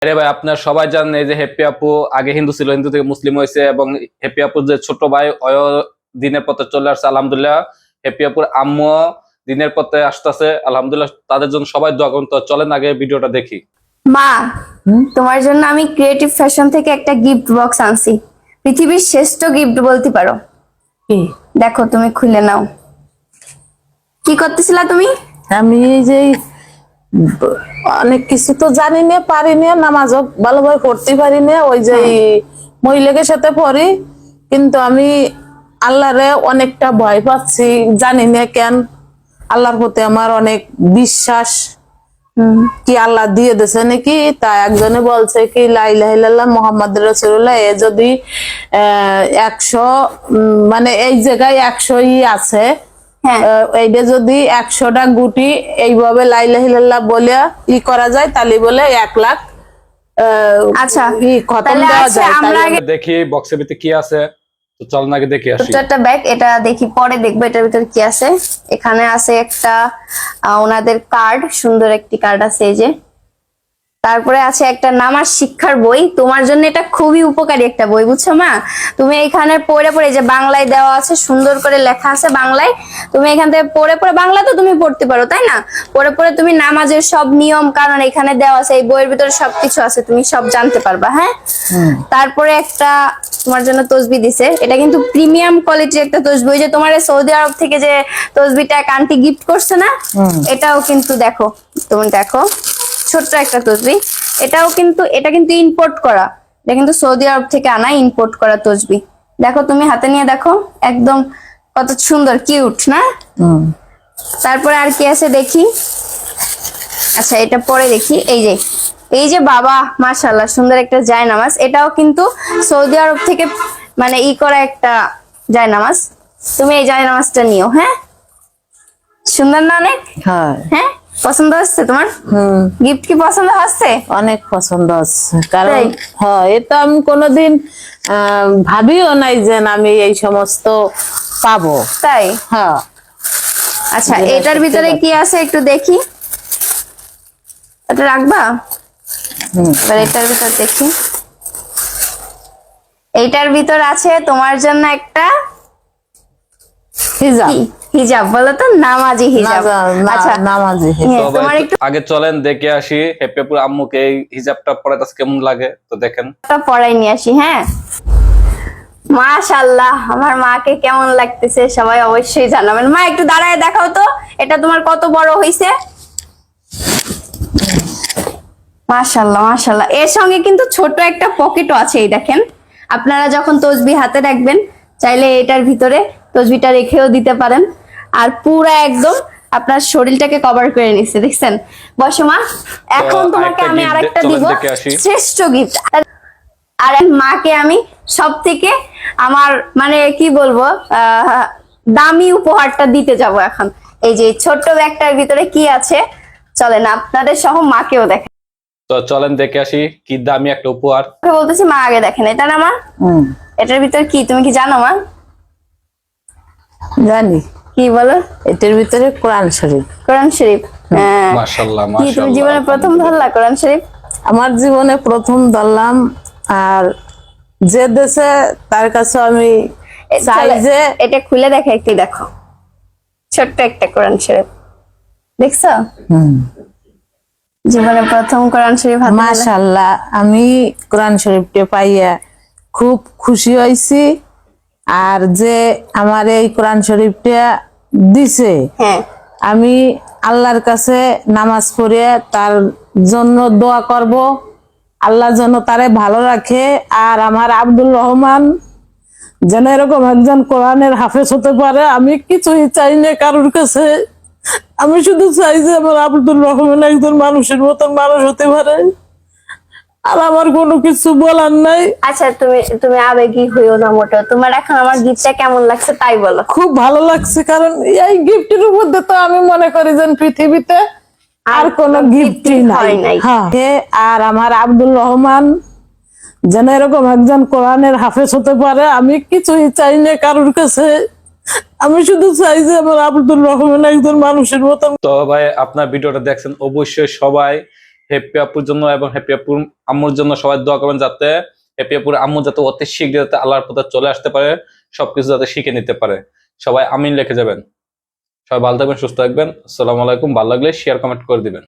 আরে ভাই, আপনার সবাই জানেন এই যে হ্যাপি আপু আগে হিন্দু ছিল, হিন্দু থেকে মুসলিম হয়েছে, এবং হ্যাপি আপুর যে ছোট ভাই অয় দিনের পথে চলে আসছে আলহামদুলিল্লাহ। হ্যাপি আপুর আম্মু দিনের পথে আসতেছে আলহামদুলিল্লাহ। তাদের জন্য সবাই দোয়া করুন। তো চলেন আগে ভিডিওটা দেখি। মা, তোমার জন্য আমি ক্রিয়েটিভ ফ্যাশন থেকে একটা গিফট বক্স আনছি। পৃথিবীর শ্রেষ্ঠ গিফট বলতে পারো। কি? দেখো, তুমি খুলে নাও। কি করতেছিলা তুমি? আমি এই যে অনেক কিছু তো জানি না, পারি না, নামাজও ভালোভাবে পড়তে পারি না। ওই যে মহিলাদের সাথে পড়ি, কিন্তু আমি আল্লাহরে অনেকটা ভয় পাচ্ছি, জানি না কেন। আল্লাহর প্রতি আমার অনেক বিশ্বাস। কি আল্লাহ দিয়ে দিয়েছে নাকি? তা একজনে বলছে কি লা ইলাহা ইল্লাল্লাহ মুহাম্মাদুর রাসূলুল্লাহ, এ যদি 100 মানে এই জায়গায় 100ই আছে, হ্যাঁ, এইটা যদি 100টা গুটি এইভাবে লা ইলাহা ইল্লাল্লাহ বলে করা যায়, তাহলে বলে 1 লাখ আচ্ছা, খতম তাহলে দেওয়া আচ্ছা, যায়। আমরা আগে দেখি বক্সের ভিতরে কি আছে। তো চলেন আগে দেখে আসি। ছোট্ট একটা ব্যাগ, এটা দেখি, পরে দেখবো এটার ভিতরে কি আছে। এখানে আছে একটা ওনাদের কার্ড, সুন্দর একটি কার্ড আছে এই যে। তারপরে আছে একটা নামাজ শিক্ষার বই। তোমার জন্য এটা খুবই উপকারী একটা বই, বুঝছো মা? তুমি এখানে পড়ে পড়ে, যে বাংলায় দেওয়া আছে, সুন্দর করে লেখা আছে বাংলায়, তুমি এখান থেকে পড়ে পড়ে, বাংলা তো তুমি পড়তে পারো তাই না, পড়ে পড়ে তুমি নামাজের সব নিয়ম কারণ এখানে দেওয়া আছে, এই বইয়ের ভিতরে সবকিছু আছে, তুমি সব জানতে পারবা। হ্যাঁ, তারপরে একটা তোমার জন্য তসবি দিছে। এটা কিন্তু প্রিমিয়াম কোয়ালিটির একটা তসবি। ওই যে তোমার সৌদি আরব থেকে যে তসবিটা এক আন্টি গিফট করছে না, এটাও কিন্তু দেখো, তুমি দেখো, ছোট্ট একটা তসবি। এটা কিন্তু ইম্পোর্ট করা, এটা কিন্তু সৌদি আরব থেকে আনা ইম্পোর্ট করা তসবি। দেখো, তুমি হাতে নিয়ে দেখো, একদম কত সুন্দর, কিউট না? তারপরে আর কি আছে দেখি। আচ্ছা, এটা পরে দেখি। এই যে বাবা, মাশাআল্লাহ, সুন্দর একটা জায়নামাজ। এটাও কিন্তু সৌদি আরব থেকে মানে করা একটা জায়নামাজ। তুমি এই জায়নামাজটা নিও। হ্যাঁ, সুন্দর না অনেক? হ্যাঁ, হ্যাঁ, পছন্দ হচ্ছে তোমার? গিফট কি পছন্দ হচ্ছে? অনেক পছন্দ হচ্ছে। কারণ তাই? হ্যাঁ, এটা আমি কোনোদিন ভাবিও নাই যে আমি এই সমস্ত পাবো। তাই? হ্যাঁ। আচ্ছা, যেটা এটার সত্যি ভিতরে কথা। কি আছে একটু দেখি। এটা রাখবা? এবার এটার ভিতর দেখি। এইটার ভিতর আছে তোমার জন্য একটা হিজাব। কি হিজাব বলো তো? নামাজি হিজাব। আচ্ছা, নামাজি হিজাব। হ্যাঁ, তো ভাই, তোমার একটু আগে চলেন দেখে আসি হ্যাপি আপুর আম্মুকে এই হিজাবটা পরাইতেছে কেমন লাগে। তো দেখেন। পড়াই নিয়ে আসি। হ্যাঁ, মাশাআল্লাহ, আমার মাকে কেমন লাগতেছে সবাই অবশ্যই জানাবেন। মা, একটু দাঁড়ায় দেখাও তো, এটা তোমার কত বড় হইছে। মাশাআল্লাহ, মাশাআল্লাহ। এর সঙ্গে কিন্তু ছোট একটা পকেটও আছে, এই দেখেন। আপনারা যখন তসবি হাতে রাখবেন, চাইলে এটার ভিতরে তসবিটা রেখেও দিতে পারেন। আর পুরা একদম আপনার শরীরটাকে কভার করে নিচ্ছে, দেখছেন? বসো মা, এখন তোমাকে আরেকটা আমি gift আরেকটা চলেন দিব, দেখে আসি। শ্রেষ্ঠ গিফট। আর মাকে আমি সব থেকে আমার মানে কি বলবো, দামি উপহারটা দিতে যাব এখন। এই যে ছোট্ট ব্যাগটার ভিতরে কি আছে, চলেন আপনাদের সহ মাকেও দেখেন। তো চলেন দেখে আসি কি দামি একটা উপহার। বলতেছি, মা আগে দেখেন। এটা না মা? এটার ভিতর কি, তুমি কি জানো মা? জানি। কি বলো? এটার ভিতরে কোরআন শরীফ। কোরআন শরীফ? হ্যাঁ। মাশাআল্লাহ, কি তুমি মাশাআল্লাহ, জীবনে প্রথম ধরলা কোরআন শরীফ? আমার জীবনে প্রথম ধরলাম। আর যে দেশে তার কাছে আমি চাই চলো, যে এটা খুলে দেখা, একটু দেখো, ছোট্ট একটা কোরআন শরীফ, দেখছো? জীবনে প্রথম কোরআন শরীফ হাতে নিলে। মাশাআল্লাহ, আমি কোরআন শরীফটা পাইয়া খুব খুশি হয়েছি। আর যে আমার এই কোরআন শরীফটা দিছে, হ্যাঁ, আমি আল্লাহর কাছে নামাজ পড়ে তার জন্য দোয়া করব, আল্লাহ যেন তারে ভালো রাখে। আর আমার আব্দুল রহমান যেন এরকম একজন কোরআনের হাফেজ হতে পারে। আমি কিছুই চাই না কারোর কাছে, আমি শুধু চাই যে আমার আব্দুল রহমান একজন মানুষের মতন মানুষ হতে পারে। আর আমার কোনো কিছু বলার নাই। আচ্ছা, তুমি আবেগী হইও না মোটেও। তোমার এখন আমার গিফটটা কেমন লাগছে তাই বলো। খুব ভালো লাগছে, কারণ এই গিফটের মধ্যে তো আমি মনে করি যে পৃথিবীতে আর কোনো গিফটই হয় নাই। নাই। হ্যাঁ, আর আমার আব্দুল রহমান যেন এরকম একজন কোরআনের হাফেজ হতে পারে। আমি কিছুই চাই না কারোর কাছে, আমি শুধু চাই যে আমার আব্দুল রহমান একজন মানুষের মতন। তো ভাই, আপনার ভিডিওটা দেখছেন, অবশ্যই সবাই হ্যাপি আপুর জন্য এবং হ্যাপি আপুর আম্মুর জন্য সবাই দোয়া করবেন, যাতে হ্যাপি আপুর আম্মু যাতে অতি শীঘ্র যাতে আল্লাহর পথে চলে আসতে পারে, সবকিছু যাতে শিখে নিতে পারে। সবাই আমিন লিখে যাবেন। সবাই ভালো থাকবেন, সুস্থ থাকবেন। আসসালামু আলাইকুম। ভালো লাগলে শেয়ার কমেন্ট করে দিবেন।